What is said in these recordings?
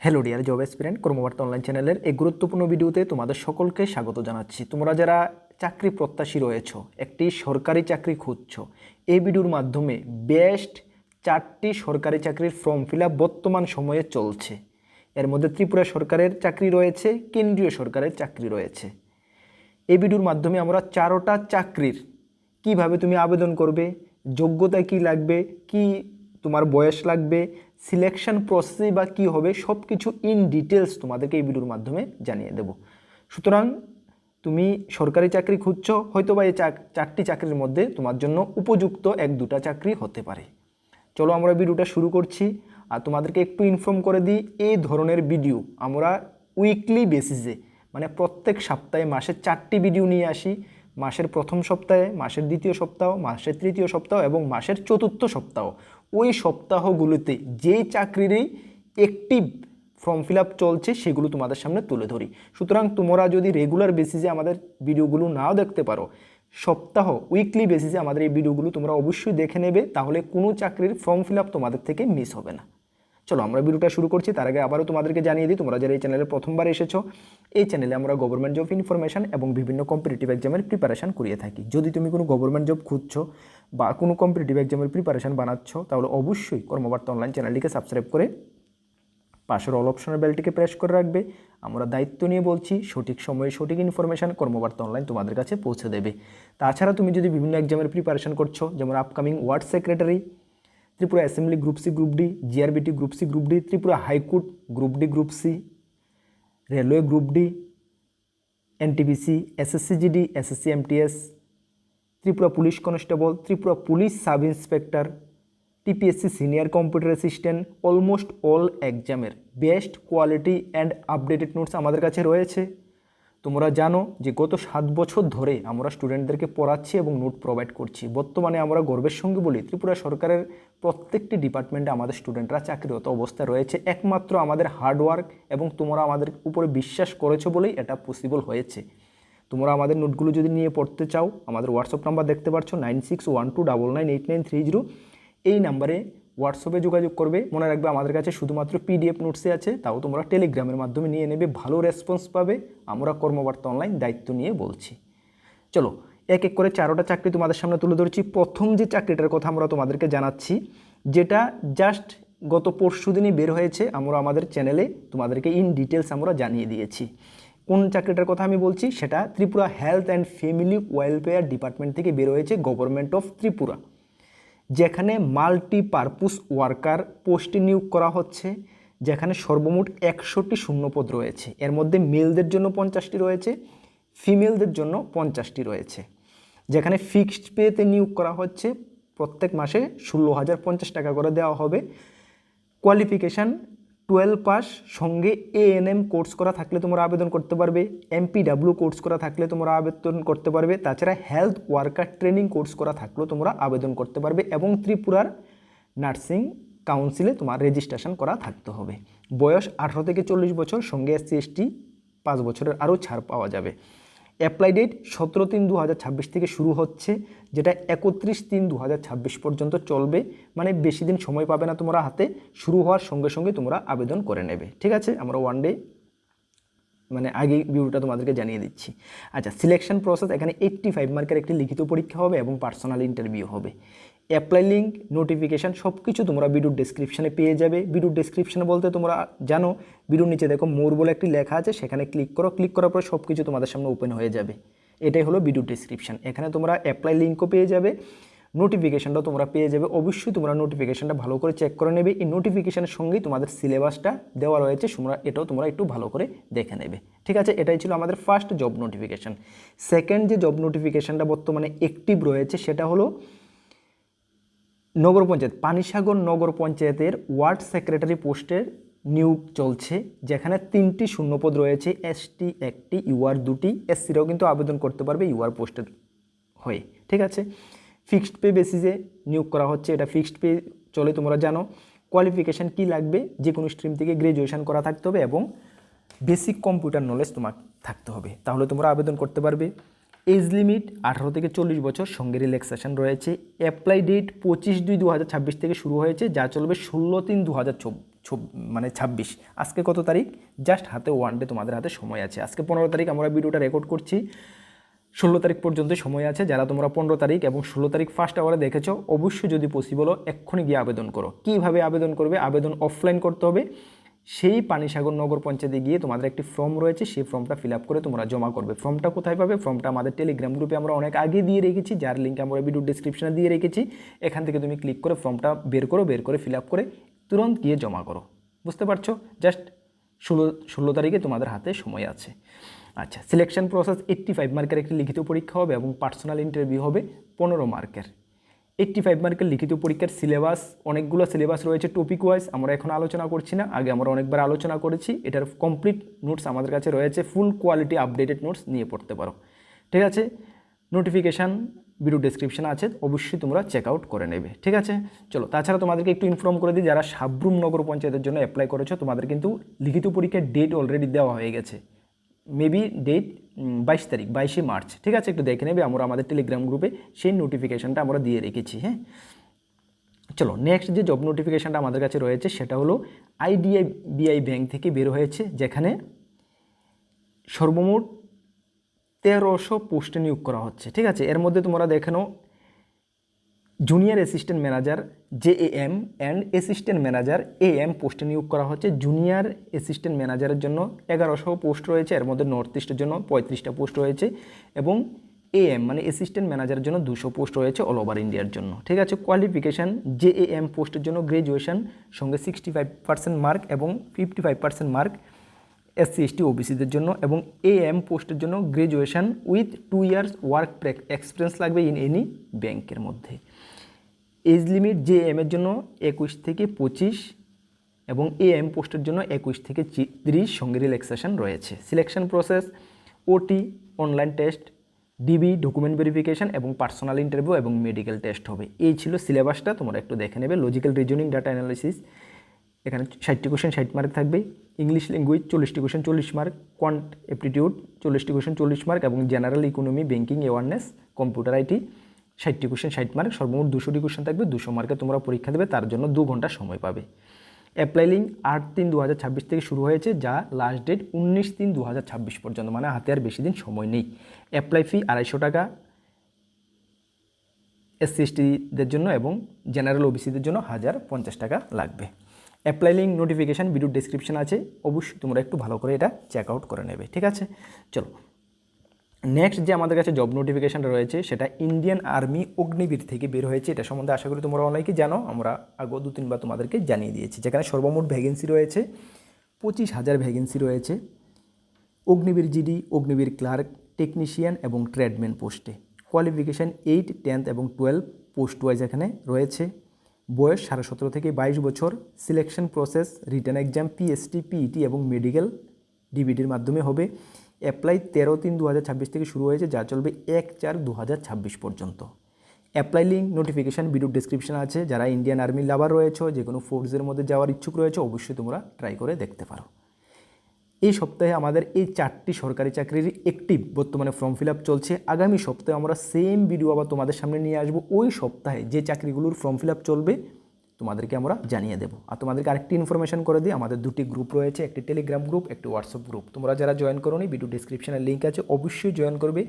Hello dear job এসপিরেন্ট কর্মবার্তা online চ্যানেলের এই গুরুত্বপূর্ণ ভিডিওতে তোমাদের সকলকে স্বাগত জানাচ্ছি। তোমরা যারা চাকরি প্রত্যাশী রয়েছো, একটি সরকারি চাকরি খুঁজছো, এই ভিডিওর মাধ্যমে বেস্ট 4টি সরকারি চাকরির ফর্ম ফিল আপ বর্তমান সময়ে চলছে। এর মধ্যে ত্রিপুরা সরকারের চাকরি রয়েছে, কেন্দ্রীয় সরকারের চাকরি রয়েছে। এই ভিডিওর মাধ্যমে আমরা 4টা চাকরির কিভাবে তুমি আবেদন করবে, যোগ্যতা কি লাগবে, কি তোমার বয়স লাগবে, সিলেকশন প্রসেসে বা কী হবে, সব কিছু ইন ডিটেলস তোমাদেরকে এই ভিডিওর মাধ্যমে জানিয়ে দেব। সুতরাং তুমি সরকারি চাকরি খুঁজছো, হয়তো বা এই 4টি চাকরির মধ্যে তোমার জন্য উপযুক্ত 1-2টা চাকরি হতে পারে। চলো আমরা ভিডিওটা শুরু করছি। আর তোমাদেরকে একটু ইনফর্ম করে দিই, এই ধরনের ভিডিও আমরা উইকলি বেসিসে মানে প্রত্যেক সপ্তাহে মাসের 4টি ভিডিও নিয়ে আসি। মাসের প্রথম সপ্তাহে, মাসের দ্বিতীয় সপ্তাহ, মাসের তৃতীয় সপ্তাহ এবং মাসের চতুর্থ সপ্তাহ। ওই সপ্তাহগুলোতে যেই চাকরিরই অ্যাক্টিভ ফর্ম ফিল আপ চলছে সেগুলো তোমাদের সামনে তুলে ধরি। সুতরাং তোমরা যদি রেগুলার বেসিসে আমাদের ভিডিওগুলো নাও দেখতে পারো, উইকলি বেসিসে আমাদের এই ভিডিওগুলো তোমরা অবশ্যই দেখে নেবে, তাহলে কোনো চাকরির ফর্ম ফিল আপ তোমাদের থেকে মিস হবে না। চলো আমরা ভিডিওটা শুরু করছি। তার আগে আবারও তোমাদেরকে জানিয়ে দিই, তোমরা যারা এই চ্যানেলে প্রথমবার এসেছো, এই চ্যানেলে আমরা গভর্নমেন্ট জব ইনফরমেশন এবং বিভিন্ন কম্পিটিটিভ এক্সামের প্রিপারেশন করিয়ে থাকি। যদি তুমি কোনো গভর্নমেন্ট জব খুঁজছো বা কোনো কম্পিটিটিভ এক্সামের প্রিপারেশন বানাচ্ছ, তাহলে অবশ্যই কর্মবার্তা অনলাইন চ্যানেলটিকে সাবস্ক্রাইব করে পাশের অল অপশনের বেলটিকে প্রেস করে রাখবে। আমরা দায়িত্ব নিয়ে বলছি, সঠিক সময়ে সঠিক ইনফরমেশান কর্মবার্তা অনলাইন তোমাদের কাছে পৌঁছে দেবে। তাছাড়া তুমি যদি বিভিন্ন এক্সামের প্রিপারেশন করছো, যেমন upcoming ward secretary, Tripura assembly group C group D, GRBT group C group D, Tripura high court group D group C, railway group D, NTPC, SSC GD, SSC MTS, Tripura police constable, Tripura police sub inspector, TPSC senior computer assistant, almost all এক্সামের best quality and updated notes আমাদের কাছে রয়েছে। তোমরা জানো যে গত 7 বছর ধরে আমরা স্টুডেন্টদেরকে পড়াচ্ছি এবং নোট প্রোভাইড করছি। বর্তমানে আমরা গর্বের সঙ্গে বলি, ত্রিপুরা সরকারের প্রত্যেকটি ডিপার্টমেন্টে আমাদের স্টুডেন্টরা চাকরিরত অবস্থায় রয়েছে। একমাত্র আমাদের হার্ডওয়ার্ক এবং তোমরা আমাদের উপরে বিশ্বাস করেছো বলেই এটা পসিবল হয়েছে। তোমরা আমাদের নোটগুলো যদি নিয়ে পড়তে চাও, আমাদের হোয়াটসঅ্যাপ নাম্বার দেখতে পাচ্ছ 9612998930। এই নাম্বারে হোয়াটসঅ্যাপে যোগাযোগ করবে। মনে রাখবে আমাদের কাছে শুধুমাত্র পিডিএফ নোটসে আছে, তাও তোমরা টেলিগ্রামের মাধ্যমে নিয়ে নেবে, ভালো রেসপন্স পাবে। আমরা কর্মবার্তা অনলাইন দায়িত্ব নিয়ে বলছি। চলো এক এক করে 4টা চাকরি তোমাদের সামনে তুলে ধরছি। প্রথম যে চাকরিটার কথা আমরা তোমাদেরকে জানাচ্ছি, যেটা জাস্ট গত পরশুদিনই বের হয়েছে, আমরা আমাদের চ্যানেলে তোমাদেরকে ইন ডিটেলস আমরা জানিয়ে দিয়েছি। কোন চাকরিটার কথা আমি বলছি, সেটা Tripura health and family welfare department থেকে বের হয়েছে, গভর্নমেন্ট অফ ত্রিপুরা, যেখানে মাল্টিপারপাস ওয়ার্কার পোস্টে নিয়োগ করা হচ্ছে, যেখানে সর্বমোট 100টি শূন্যপদ রয়েছে। এর মধ্যে মেলদের জন্য 50টি রয়েছে, ফিমেলদের জন্য 50টি রয়েছে। যেখানে ফিক্সড পেতে নিয়োগ করা হচ্ছে, প্রত্যেক মাসে 16,050 টাকা করে দেওয়া হবে। কোয়ালিফিকেশান 12 পাস, সঙ্গে এএনএম কোর্স করা থাকলে তোমরা আবেদন করতে পারবে, এমপিডাব্লিউ কোর্স করা থাকলে তোমরা আবেদন করতে পারবে, তাছাড়া হেলথ ওয়ার্কার ট্রেনিং কোর্স করা থাকলেও তোমরা আবেদন করতে পারবে, এবং ত্রিপুরার নার্সিং কাউন্সিলে তোমার রেজিস্ট্রেশন করা থাকতে হবে। বয়স 18 থেকে 40 বছর, সঙ্গে SC/ST 5 বছরের আরও ছাড় পাওয়া যাবে। অ্যাপ্লাই ডেট 17/3/2026 থেকে শুরু হচ্ছে, যেটা 31/3/2026 পর্যন্ত চলবে। মানে বেশি দিন সময় পাবে না তোমরা হাতে, শুরু হওয়ার সঙ্গে সঙ্গে তোমরা আবেদন করে নেবে। ঠিক আছে, আমরা ওয়ান ডে মানে আগে ভিডিওটা তোমাদেরকে জানিয়ে দিচ্ছি। আচ্ছা, সিলেকশন প্রসেস, এখানে 85 মার্কের একটি লিখিত পরীক্ষা হবে এবং পার্সোনাল ইন্টারভিউ হবে। অ্যাপ্লাই লিঙ্ক, নোটিফিকেশান সব কিছু তোমরা ভিডিওর ডেসক্রিপশানে পেয়ে যাবে। ভিডিওর ডেসক্রিপশানে বলতে তোমরা জানো, ভিডিওর নিচে দেখো মোর বলে একটি লেখা আছে, সেখানে ক্লিক করো। ক্লিক করার পর সব কিছু তোমাদের সামনে ওপেন হয়ে যাবে। এটাই হলো ভিডিও ডেসক্রিপশান। এখানে তোমরা অ্যাপ্লাই লিঙ্কও পেয়ে যাবে, নোটিফিকেশানটাও তোমরা পেয়ে যাবে। অবশ্যই তোমরা নোটিফিকেশানটা ভালো করে চেক করে নেবে। এই নোটিফিকেশানের সঙ্গেই তোমাদের সিলেবাসটা দেওয়া রয়েছে, এটাও তোমরা একটু ভালো করে দেখে নেবে। ঠিক আছে, এটাই ছিল আমাদের ফার্স্ট জব নোটিফিকেশান। সেকেন্ড যে জব নোটিফিকেশানটা বর্তমানে অ্যাক্টিভ রয়েছে, সেটা হলো নগর পঞ্চায়েত, পানিসাগর নগর পঞ্চায়েতের ওয়ার্ড সেক্রেটারি পোস্টের নিয়োগ চলছে, যেখানে 3টি শূন্যপদ রয়েছে, ST 1টি, UR 2টি, SCরাও কিন্তু আবেদন করতে পারবে UR পোস্টের হয়ে। ঠিক আছে, ফিক্সড পে বেসিসে নিয়োগ করা হচ্ছে। এটা ফিক্সড পে চলে, তোমরা জানো। কোয়ালিফিকেশান কি লাগবে, যে কোনো স্ট্রিম থেকে গ্র্যাজুয়েশন করা থাকতে হবে এবং বেসিক কম্পিউটার নলেজ তোমার থাকতে হবে, তাহলে তোমরা আবেদন করতে পারবে। এজ লিমিট 18 থেকে 40 বছর, সঙ্গে রিল্যাক্সেশন রয়েছে। অ্যাপ্লাই ডেট 25/2/2026 থেকে শুরু হয়েছে, যা চলবে 16/3/2026 মানে 26, আজকে কত তারিখ? জাস্ট হাতে 1 ডে তোমাদের হাতে সময় আছে। আজকে 15 তারিখ আমরা ভিডিওটা রেকর্ড করছি, 16 তারিখ পর্যন্ত সময় আছে। যারা তোমরা 15 তারিখ এবং 16 তারিখ ফার্স্ট আওয়ারে দেখেছো, অবশ্যই যদি পসিবল এক্ষুনি গিয়ে আবেদন করো। কীভাবে আবেদন করবে? আবেদন অফলাইন করতে হবে। সেই পানিসাগর নগর পঞ্চায়েতে গিয়ে তোমাদের একটি ফর্ম রয়েছে, সেই ফর্মটা ফিল আপ করে তোমরা জমা করবে। ফর্মটা কোথায় পাবে? ফর্মটা আমাদের টেলিগ্রাম গ্রুপে আমরা অনেক আগে দিয়ে রেখেছি, যার লিঙ্ক আমরা ভিডিও ডিসক্রিপশনে দিয়ে রেখেছি। এখান থেকে তুমি ক্লিক করে ফর্মটা বের করে ফিল আপ করে তুরন্ত গিয়ে জমা করো। বুঝতে পারছো? জাস্ট 16 তারিখে তোমাদের হাতে সময় আছে। আচ্ছা, সিলেকশন প্রসেস 85 মার্কের একটি লিখিত পরীক্ষা হবে এবং পার্সোনাল ইন্টারভিউ হবে 15 মার্কের। 85 মার্কের লিখিত পরীক্ষার সিলেবাস, অনেকগুলো সিলেবাস রয়েছে টপিক ওয়াইজ, আমরা এখন আলোচনা করছি না, আগে আমরা অনেকবার আলোচনা করেছি। এটার কমপ্লিট নোটস আমাদের কাছে রয়েছে, ফুল কোয়ালিটি আপডেটেড নোটস নিয়ে পড়তে পারো। ঠিক আছে, নোটিফিকেশান ভিডিও ডেসক্রিপশন আছে, অবশ্যই তোমরা চেক আউট করে নেবে। ঠিক আছে, চলো। তাছাড়া তোমাদেরকে একটু ইনফর্ম করে দিই, যারা সাব্রুম নগর পঞ্চায়েতের জন্য অ্যাপ্লাই করেছো, তোমাদের কিন্তু লিখিত পরীক্ষার ডেট অলরেডি দেওয়া হয়ে গেছে। মেবি ডেট 22 তারিখ, 22 মার্চ। ঠিক আছে, একটু দেখে নেবে, আমরা আমাদের টেলিগ্রাম গ্রুপে সেই নোটিফিকেশানটা আমরা দিয়ে রেখেছি। হ্যাঁ, চলো। নেক্সট যে জব নোটিফিকেশানটা আমাদের কাছে রয়েছে সেটা হলো IDBI ব্যাংক থেকে বের হয়েছে, যেখানে সর্বমোট 1300 পোস্টে নিয়োগ করা হচ্ছে। ঠিক আছে, এর মধ্যে তোমরা দেখে নাও, junior assistant manager JAM and assistant manager AM পোস্টে নিয়োগ করা হচ্ছে। জুনিয়র অ্যাসিস্ট্যান্ট ম্যানেজারের জন্য 1100 পোস্ট রয়েছে, এর মধ্যে নর্থ ইস্টের জন্য 35টা পোস্ট রয়েছে এবং AM মানে অ্যাসিস্ট্যান্ট ম্যানেজারের জন্য 200 পোস্ট রয়েছে অল ওভার ইন্ডিয়ার জন্য। ঠিক আছে, কোয়ালিফিকেশান JAM পোস্টের জন্য গ্র্যাজুয়েশন সঙ্গে 65% মার্ক এবং 55% মার্ক SC ST OBCদের জন্য, এবং AM পোস্টের জন্য graduation with 2 years work experience লাগবে ইন এনি ব্যাংকের মধ্যে। এজ লিমিট JAM এর জন্য 21 থেকে 25 এবং AM পোস্টের জন্য 21 থেকে 30 সঙ্গে রিল্যাক্সেশন রয়েছে। Selection process OT, online test, DB document verification এবং পার্সোনাল ইন্টারভিউ এবং মেডিকেল টেস্ট হবে। এই ছিল সিলেবাসটা, তোমরা একটু দেখে নেবে। লজিক্যাল রিজনিং, ডাটা অ্যানালিসিস, এখানে 60টি কোয়েশ্চেন 60 মার্ক থাকবে। ইংলিশ ল্যাঙ্গুয়েজ 40টি কোয়েশ্চেন 40 মার্ক, কোয়ান্ট অ্যাপটিটিউড 40টি কোয়েশ্চেন 40 মার্ক এবং general economy, banking awareness, computer IT 60টি কোয়েশ্চেন 60 মার্ক, সর্বমোট 200টি কোয়েশ্চেন থাকবে। 200 মার্কে তোমরা পরীক্ষা দেবে, তার জন্য 2 ঘন্টা সময় পাবে। অ্যাপ্লাই লিঙ্ক 8/3/2026 থেকে শুরু হয়েছে, যা লাস্ট ডেট 19/3/2026 পর্যন্ত, মানে হাতে আর বেশি দিন সময় নেই। অ্যাপ্লাই ফি 250 টাকা SC STদের জন্য এবং জেনারেল OBCদের জন্য 1050 টাকা লাগবে। Apply link notification video description আছে, অবশ্যই তোমরা একটু ভালো করে এটা চেক আউট করে নেবে। ঠিক আছে, চলো। নেক্সট যে আমাদের কাছে জব নোটিফিকেশানটা রয়েছে সেটা ইন্ডিয়ান আর্মি অগ্নিবীর থেকে বের হয়েছে। এটা সম্বন্ধে আশা করি তোমরা অনেকেই জানো, আমরা আগেও 2-3বার তোমাদেরকে জানিয়ে দিয়েছি। যেখানে সর্বমোট ভ্যাকেন্সি রয়েছে 25,000 ভ্যাকেন্সি রয়েছে Agniveer GD, Agniveer clerk, technician এবং ট্রেডম্যান পোস্টে। কোয়ালিফিকেশান 8, 10 এবং 12 পোস্ট ওয়াইজ এখানে রয়েছে। বয়স 17.5 থেকে 22 বছর। Selection process written exam PST, PET এবং মেডিকেল DBDর মাধ্যমে হবে। অ্যাপ্লাই 13/3/2026 থেকে শুরু হয়েছে, যা চলবে 1/4/2026 পর্যন্ত। Apply link notification video description আছে। যারা ইন্ডিয়ান আর্মি লাভার রয়েছে, যে কোনো ফোর্সের মধ্যে যাওয়ার ইচ্ছুক রয়েছে, অবশ্যই তোমরা ট্রাই করে দেখতে পারো। এই সপ্তাহে আমাদের এই 4টি সরকারি চাকরির অ্যাক্টিভ বর্তমানে ফর্ম ফিল আপ চলছে। আগামী সপ্তাহে আমরা সেম ভিডিও আবার তোমাদের সামনে নিয়ে আসবো। ওই সপ্তাহে যে চাকরিগুলোর ফর্ম ফিল আপ চলবে তোমাদেরকে আমরা জানিয়ে দেবো। আর তোমাদেরকে আরেকটি ইনফরমেশন করে দিই, আমাদের 2টি গ্রুপ রয়েছে, একটি টেলিগ্রাম গ্রুপ, একটি হোয়াটসঅ্যাপ গ্রুপ। তোমরা যারা জয়েন করোনি, ভিডিও ডিসক্রিপশনের লিঙ্ক আছে, অবশ্যই জয়েন করবে।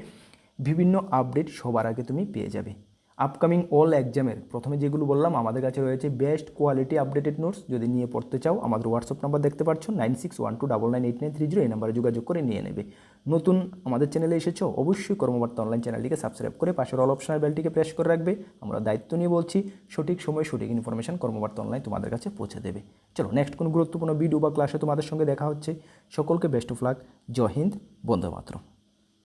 বিভিন্ন আপডেট সবার আগে তুমি পেয়ে যাবে। আপকামিং অল এক্সামের প্রথমে যেগুলো বললাম, আমাদের কাছে রয়েছে বেস্ট কোয়ালিটি আপডেটেড নোটস। যদি নিয়ে পড়তে চাও, আমাদের হোয়াটসঅ্যাপ নাম্বার দেখতে পাচ্ছ 9612998930, এই নাম্বারে যোগাযোগ করে নিয়ে নেবে। নতুন আমাদের চ্যানেলে এসেছো, অবশ্যই কর্মবার্তা অনলাইন চ্যানেলটিকে সাবস্ক্রাইব করে পাশের অল অপশনাল বেলটিকে প্রেস করে রাখবে। আমরা দায়িত্ব নিয়ে বলছি, সঠিক সময় সঠিক ইনফরমেশন কর্মবার্তা অনলাইন তোমাদের কাছে পৌঁছে দেবে। চলো, নেক্সট কোনো গুরুত্বপূর্ণ ভিডিও বা ক্লাসে তোমাদের সঙ্গে দেখা হচ্ছে। সকলকে best of luck. Jai Hind, Vande Mataram.